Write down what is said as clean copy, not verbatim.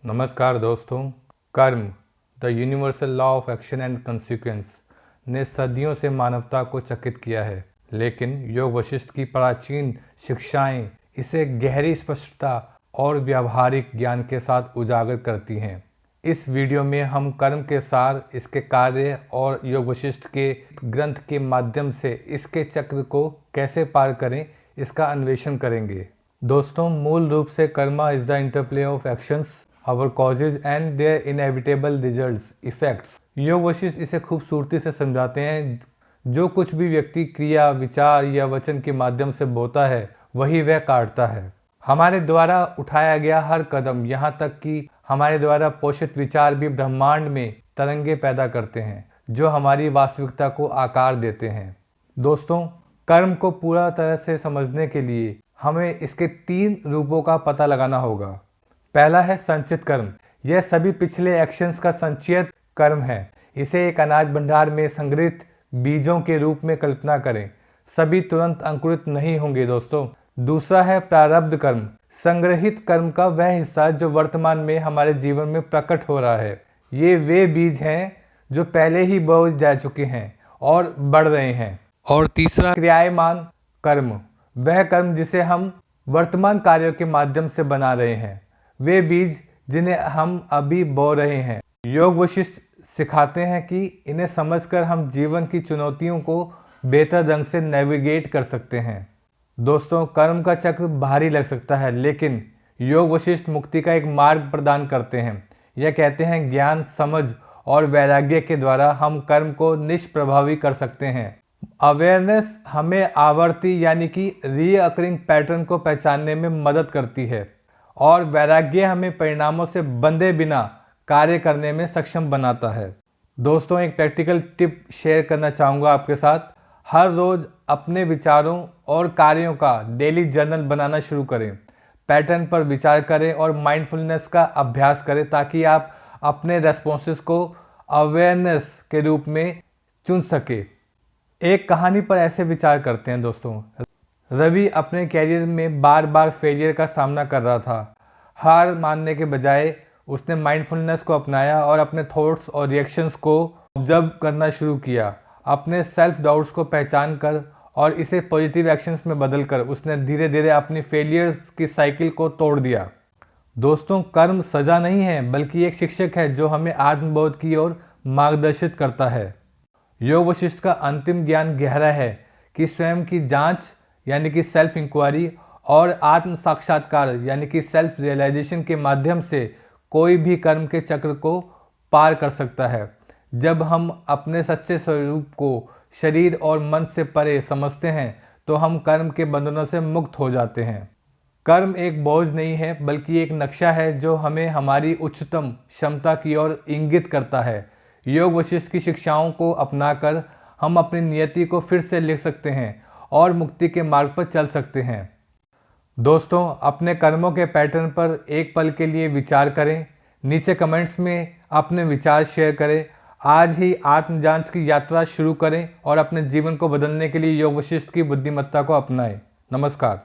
नमस्कार दोस्तों। कर्म the universal law of action and consequence ने सदियों से मानवता को चकित किया है, लेकिन योग वशिष्ठ की प्राचीन शिक्षाएं इसे गहरी स्पष्टता और व्यावहारिक ज्ञान के साथ उजागर करती हैं। इस वीडियो में हम कर्म के सार, इसके कार्य और योग वशिष्ठ के ग्रंथ के माध्यम से इसके चक्र को कैसे पार करें, इसका अन्वेषण करेंगे। दोस्तों, मूल रूप से Karma is the interplay of actions, our causes and their inevitable results, effects। योग वशिष्ठ इसे खूबसूरती से समझाते हैं। जो कुछ भी व्यक्ति क्रिया, विचार या वचन के माध्यम से बोता है, वही वह काटता है। हमारे द्वारा उठाया गया हर कदम, यहाँ तक कि हमारे द्वारा पोषित विचार भी ब्रह्मांड में तरंगे पैदा करते हैं, जो हमारी वास्तविकता को आकार देते हैं। दोस्तों, कर्म को पूरा तरह से समझने के लिए हमें इसके 3 रूपों का पता लगाना होगा। पहला है संचित कर्म। यह सभी पिछले एक्शंस का संचयित कर्म है। इसे एक अनाज भंडार में संग्रहित बीजों के रूप में कल्पना करें। सभी तुरंत अंकुरित नहीं होंगे दोस्तों। दूसरा है प्रारब्ध कर्म। संग्रहित कर्म का वह हिस्सा जो वर्तमान में हमारे जीवन में प्रकट हो रहा है। ये वे बीज हैं जो पहले ही बोए जा चुके हैं और बढ़ रहे हैं। और तीसरा क्रियायमान कर्म, वह कर्म जिसे हम वर्तमान कार्यों के माध्यम से बना रहे हैं, वे बीज जिन्हें हम अभी बो रहे हैं। योग वशिष्ठ सिखाते हैं कि इन्हें समझकर हम जीवन की चुनौतियों को बेहतर ढंग से नेविगेट कर सकते हैं। दोस्तों, कर्म का चक्र भारी लग सकता है, लेकिन योग वशिष्ठ मुक्ति का एक मार्ग प्रदान करते हैं। यह कहते हैं ज्ञान, समझ और वैराग्य के द्वारा हम कर्म को निष्प्रभावी कर सकते हैं। अवेयरनेस हमें आवर्ती यानी कि रीअकरिंग पैटर्न को पहचानने में मदद करती है, और वैराग्य हमें परिणामों से बंधे बिना कार्य करने में सक्षम बनाता है। दोस्तों, एक प्रैक्टिकल टिप शेयर करना चाहूँगा आपके साथ। हर रोज़ अपने विचारों और कार्यों का डेली जर्नल बनाना शुरू करें। पैटर्न पर विचार करें और माइंडफुलनेस का अभ्यास करें, ताकि आप अपने रेस्पॉन्सेस को अवेयरनेस के रूप में चुन सके। एक कहानी पर ऐसे विचार करते हैं दोस्तों। रवि अपने कैरियर में बार बार फेलियर का सामना कर रहा था। हार मानने के बजाय उसने माइंडफुलनेस को अपनाया और अपने थॉट्स और रिएक्शंस को ऑब्जर्व करना शुरू किया। अपने सेल्फ डाउट्स को पहचान कर और इसे पॉजिटिव एक्शंस में बदलकर उसने धीरे धीरे अपनी फेलियर्स की साइकिल को तोड़ दिया। दोस्तों, कर्म सज़ा नहीं है, बल्कि एक शिक्षक है जो हमें आत्मबोध की ओर मार्गदर्शित करता है। योग वशिष्ठ का अंतिम ज्ञान गहरा है कि स्वयं की जांच यानी कि सेल्फ इंक्वायरी और आत्म साक्षात्कार यानी कि सेल्फ रियलाइजेशन के माध्यम से कोई भी कर्म के चक्र को पार कर सकता है। जब हम अपने सच्चे स्वरूप को शरीर और मन से परे समझते हैं, तो हम कर्म के बंधनों से मुक्त हो जाते हैं। कर्म एक बोझ नहीं है, बल्कि एक नक्शा है जो हमें हमारी उच्चतम क्षमता की ओर इंगित करता है। योग वशिष्ठ की शिक्षाओं को अपनाकर हम अपनी नियति को फिर से लिख सकते हैं और मुक्ति के मार्ग पर चल सकते हैं। दोस्तों, अपने कर्मों के पैटर्न पर एक पल के लिए विचार करें। नीचे कमेंट्स में अपने विचार शेयर करें। आज ही आत्म जांच की यात्रा शुरू करें और अपने जीवन को बदलने के लिए योग वशिष्ठ की बुद्धिमत्ता को अपनाएं। नमस्कार।